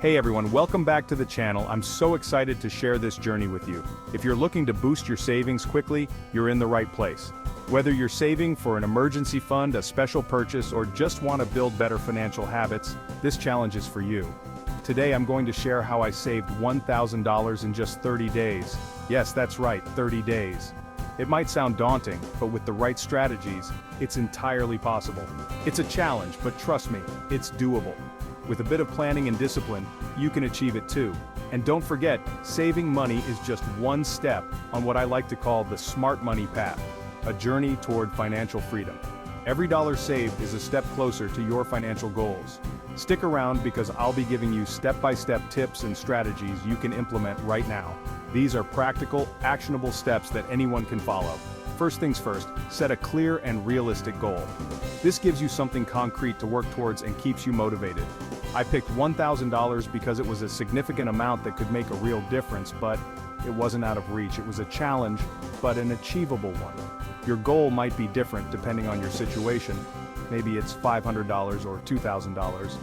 Hey everyone, welcome back to the channel. I'm so excited to share this journey with you. If you're looking to boost your savings quickly, you're in the right place. Whether you're saving for an emergency fund, a special purchase, or just want to build better financial habits, this challenge is for you. Today I'm going to share how I saved $1,000 in just 30 days. Yes, that's right, 30 days. It might sound daunting, but with the right strategies, it's entirely possible. It's a challenge, but trust me, it's doable. With a bit of planning and discipline, you can achieve it too. And don't forget, saving money is just one step on what I like to call the smart money path, a journey toward financial freedom. Every dollar saved is a step closer to your financial goals. Stick around because I'll be giving you step-by-step tips and strategies you can implement right now. These are practical, actionable steps that anyone can follow. First things first, set a clear and realistic goal. This gives you something concrete to work towards and keeps you motivated. I picked $1,000 because it was a significant amount that could make a real difference, but it wasn't out of reach. It was a challenge, but an achievable one. Your goal might be different depending on your situation. Maybe it's $500 or $2,000,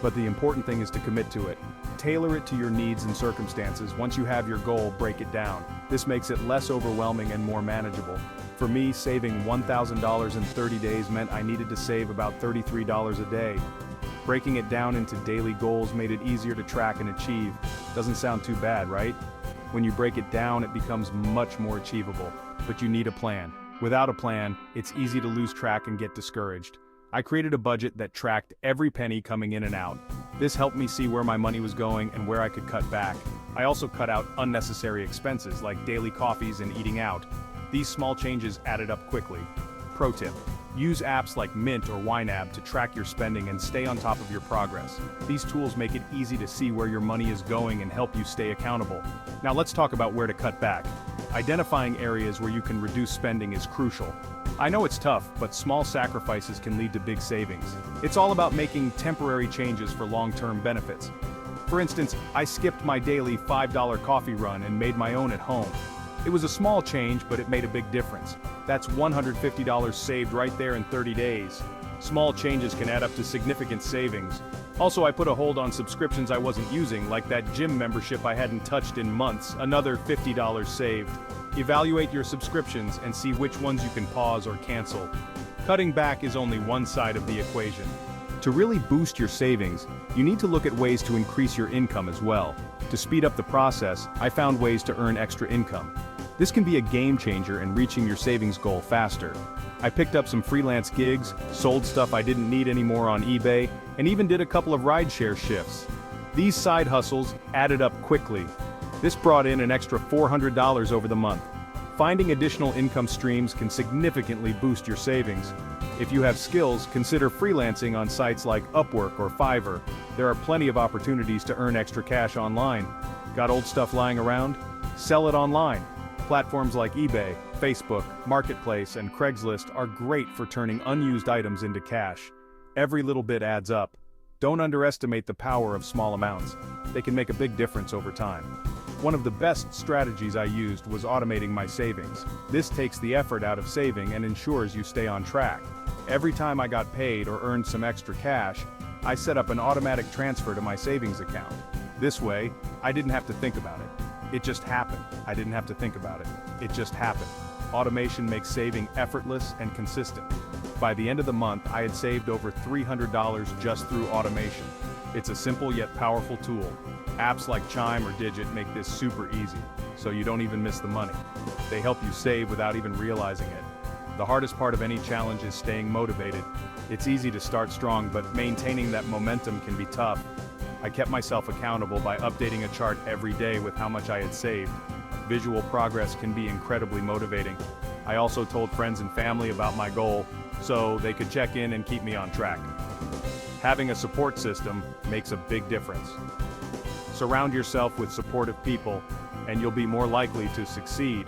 but the important thing is to commit to it. Tailor it to your needs and circumstances. Once you have your goal, break it down. This makes it less overwhelming and more manageable. For me, saving $1,000 in 30 days meant I needed to save about $33 a day. Breaking it down into daily goals made it easier to track and achieve. Doesn't sound too bad, right? When you break it down, it becomes much more achievable. But you need a plan. Without a plan, it's easy to lose track and get discouraged. I created a budget that tracked every penny coming in and out. This helped me see where my money was going and where I could cut back. I also cut out unnecessary expenses like daily coffees and eating out. These small changes added up quickly. Pro tip: use apps like Mint or YNAB to track your spending and stay on top of your progress. These tools make it easy to see where your money is going and help you stay accountable. Now let's talk about where to cut back. Identifying areas where you can reduce spending is crucial. I know it's tough, but small sacrifices can lead to big savings. It's all about making temporary changes for long-term benefits. For instance, I skipped my daily $5 coffee run and made my own at home. It was a small change, but it made a big difference. That's $150 saved right there in 30 days. Small changes can add up to significant savings. Also, I put a hold on subscriptions I wasn't using, like that gym membership I hadn't touched in months, another $50 saved. Evaluate your subscriptions and see which ones you can pause or cancel. Cutting back is only one side of the equation. To really boost your savings, you need to look at ways to increase your income as well. To speed up the process, I found ways to earn extra income. This can be a game changer in reaching your savings goal faster. I picked up some freelance gigs, sold stuff I didn't need anymore on eBay, and even did a couple of rideshare shifts. These side hustles added up quickly. This brought in an extra $400 over the month. Finding additional income streams can significantly boost your savings. If you have skills, consider freelancing on sites like Upwork or Fiverr. There are plenty of opportunities to earn extra cash online. Got old stuff lying around? Sell it online. Platforms like eBay, Facebook, Marketplace, and Craigslist are great for turning unused items into cash. Every little bit adds up. Don't underestimate the power of small amounts. They can make a big difference over time. One of the best strategies I used was automating my savings. This takes the effort out of saving and ensures you stay on track. Every time I got paid or earned some extra cash, I set up an automatic transfer to my savings account. This way, I didn't have to think about it. It just happened. I didn't have to think about it. It just happened. Automation makes saving effortless and consistent. By the end of the month, I had saved over $300 just through automation. It's a simple yet powerful tool. Apps like Chime or Digit make this super easy, so you don't even miss the money. They help you save without even realizing it. The hardest part of any challenge is staying motivated. It's easy to start strong, but maintaining that momentum can be tough. I kept myself accountable by updating a chart every day with how much I had saved. Visual progress can be incredibly motivating. I also told friends and family about my goal, so they could check in and keep me on track. Having a support system makes a big difference. Surround yourself with supportive people, and you'll be more likely to succeed.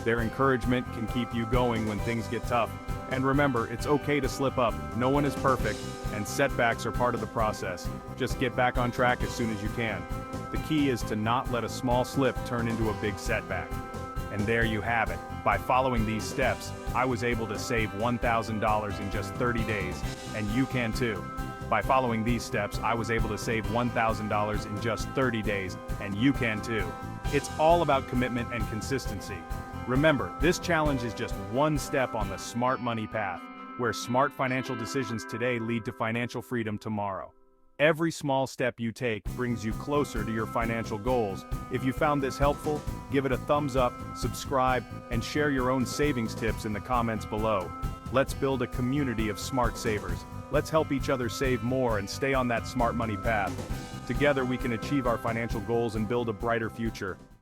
Their encouragement can keep you going when things get tough. And remember, it's okay to slip up. No one is perfect, and setbacks are part of the process. Just get back on track as soon as you can. The key is to not let a small slip turn into a big setback. And there you have it. By following these steps, I was able to save $1,000 in just 30 days, and you can too. By following these steps, I was able to save $1,000 in just 30 days, and you can too. It's all about commitment and consistency. Remember, this challenge is just one step on the smart money path, where smart financial decisions today lead to financial freedom tomorrow. Every small step you take brings you closer to your financial goals. If you found this helpful, give it a thumbs up, subscribe, and share your own savings tips in the comments below. Let's build a community of smart savers. Let's help each other save more and stay on that smart money path. Together we can achieve our financial goals and build a brighter future.